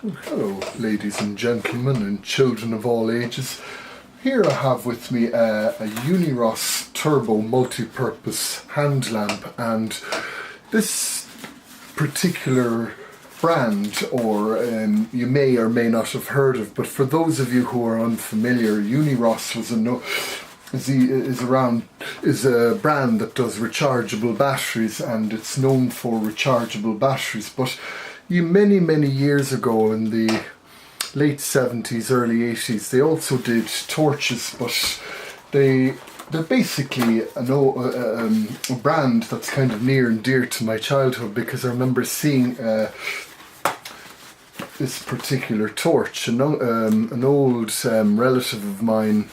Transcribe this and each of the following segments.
Hello, ladies and gentlemen and children of all ages. Here I have with me a Uniross turbo multi-purpose hand lamp, and this particular brand, or you may or may not have heard of, but for those of you who are unfamiliar, Uniross is a brand that does rechargeable batteries, and it's known for rechargeable batteries. But many years ago, in the late 70s, early 80s, they also did torches, but they're basically a brand that's kind of near and dear to my childhood, because I remember seeing this particular torch. An old relative of mine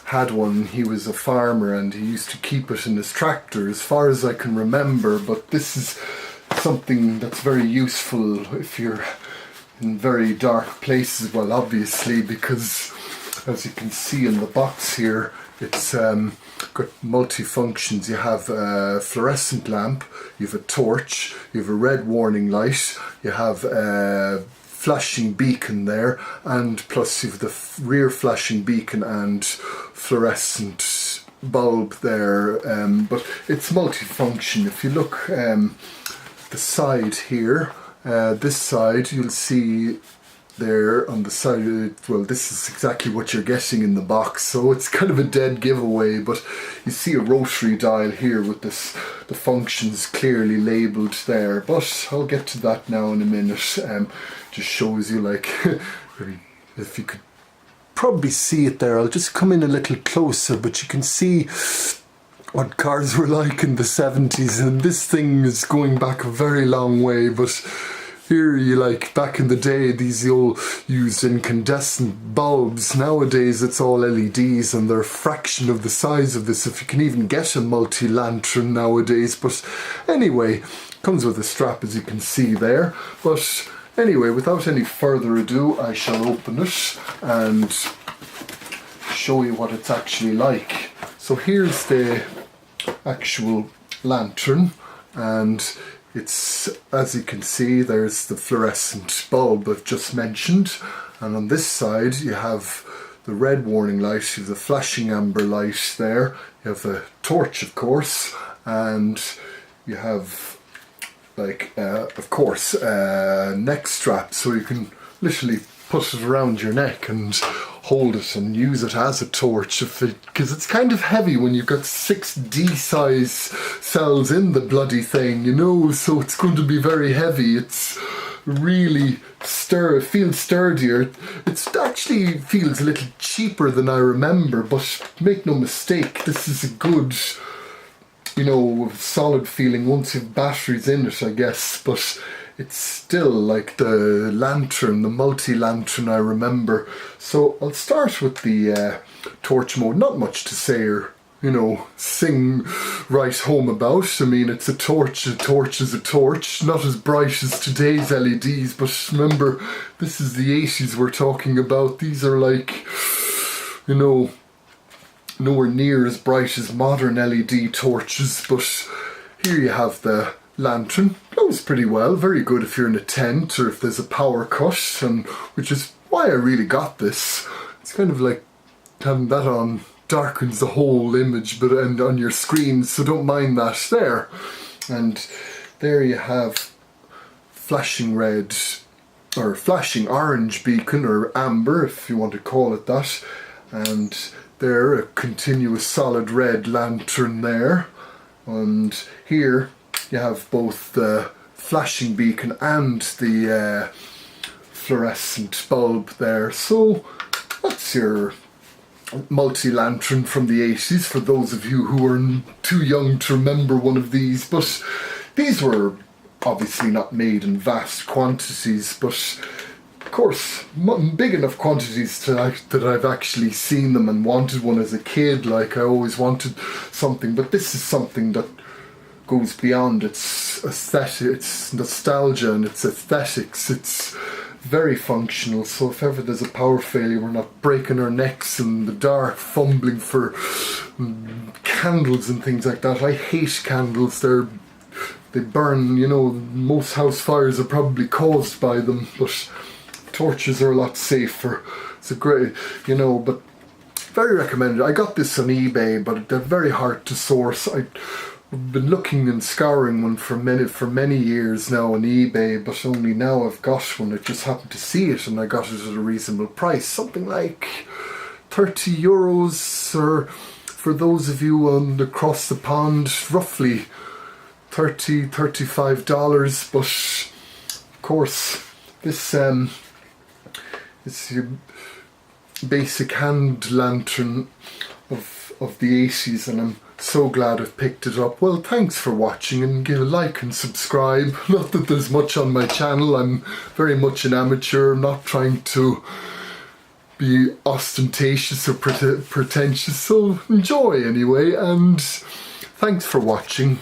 had one. He was a farmer and he used to keep it in his tractor, as far as I can remember. But this is something that's very useful if you're in very dark places. Well, obviously, because as you can see in the box here, it's got multi-functions. You have a fluorescent lamp, you have a torch, you have a red warning light, you have a flashing beacon there, and plus you have the rear flashing beacon and fluorescent bulb there. But it's multi-function. If you look the side here, this side, you'll see there on the side, well, this is exactly what you're getting in the box, so it's kind of a dead giveaway. But you see a rotary dial here with the functions clearly labelled there, but I'll get to that now in a minute. Just shows you, like, if you could probably see it there. I'll just come in a little closer, but you can see what cars were like in the 70s, and this thing is going back a very long way. But here, back in the day, these all used incandescent bulbs. Nowadays it's all LEDs, and they're a fraction of the size of this, if you can even get a multi-lantern nowadays. But anyway, comes with a strap, as you can see there. But anyway, without any further ado, I shall open it and show you what it's actually like. So here's the actual lantern, and it's, as you can see, there's the fluorescent bulb I've just mentioned, and on this side you have the red warning light, you have the flashing amber light there, you have the torch, of course, and you have, of course, a neck strap, so you can literally put it around your neck and hold it and use it as a torch, because it's kind of heavy when you've got 6 D-size cells in the bloody thing, so it's going to be very heavy. It's really feels sturdier. It actually feels a little cheaper than I remember, but make no mistake, this is a good, solid feeling once you have batteries in it, I guess. But it's still like the lantern, the multi-lantern I remember. So I'll start with the torch mode. Not much to say or, sing right home about. I mean, it's a torch is a torch. Not as bright as today's LEDs, but remember, this is the 80s we're talking about. These are nowhere near as bright as modern LED torches. But here you have the lantern. Glows pretty well, very good if you're in a tent or if there's a power cut, and which is why I really got this. It's kind of like having that on darkens the whole image, and on your screen, so don't mind that there. And there you have flashing red or flashing orange beacon, or amber if you want to call it that, and there a continuous solid red lantern there. And here you have both the flashing beacon and the fluorescent bulb there. So that's your multi-lantern from the 80s, for those of you who are too young to remember one of these. But these were obviously not made in vast quantities, but of course big enough quantities that I've actually seen them and wanted one as a kid. I always wanted something, but this is something that goes beyond its aesthetic, its nostalgia and its aesthetics. It's very functional, so if ever there's a power failure, we're not breaking our necks in the dark fumbling for candles and things like that. I hate candles. They burn, most house fires are probably caused by them, but torches are a lot safer. It's a great, you know, but very recommended. I got this on eBay, but they're very hard to source. I've been looking and scouring one for many years now on eBay, but only now I've got one. I just happened to see it and I got it at a reasonable price, something like €30, or for those of you on across the pond, roughly $35. But of course, this it's your basic hand lantern of the 80s, and I'm so glad I've picked it up. Well, thanks for watching, and give a like and subscribe. Not that there's much on my channel, I'm very much an amateur. I'm not trying to be ostentatious or pretentious, so enjoy anyway, and thanks for watching.